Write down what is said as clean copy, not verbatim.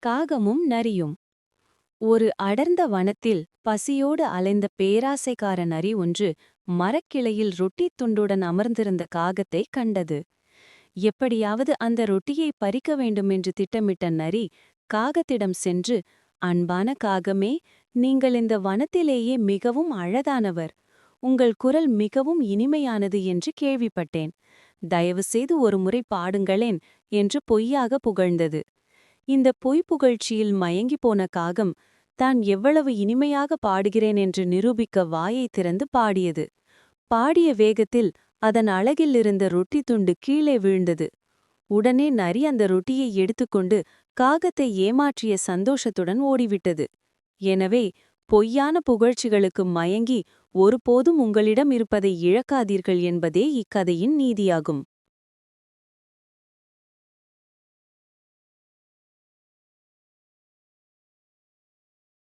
காகமும் நரியும். ஒரு அடர்ந்த வனத்தில் பசியோடு அலைந்த பேராசைக்கார நரி ஒன்று மரக்கிளையில் ரொட்டித் துண்டுடன் அமர்ந்திருந்த காகத்தை கண்டது. எப்படியாவது அந்த ரொட்டியை பறிக்க வேண்டுமென்று திட்டமிட்ட நரி காகத்திடம் சென்று, அன்பான காகமே, நீங்கள் இந்த வனத்திலேயே மிகவும் அழகானவர். உங்கள் குரல் மிகவும் இனிமையானது என்று கேள்விப்பட்டேன். தயவு செய்து ஒரு முறை பாடுங்களேன் என்று பொய்யாக புகழ்ந்தது. இந்த பொய் புகழ்ச்சியில் மயங்கி போன காகம் தான் எவ்வளவு இனிமையாக பாடுகிறேன் என்று நிரூபிக்க வாயை திறந்து பாடியது. பாடிய வேகத்தில் அதன் அழகில் இருந்த ரொட்டி துண்டு கீழே வீழ்ந்தது. உடனே நரி அந்த ரொட்டியை எடுத்துக்கொண்டு காகத்தை ஏமாற்றிய சந்தோஷத்துடன் ஓடிவிட்டது. எனவே பொய்யான புகழ்ச்சிகளுக்கு மயங்கி ஒருபோதும் உங்களிடம் இருப்பதை இழக்காதீர்கள் என்பதே இக்கதையின் நீதியாகும்.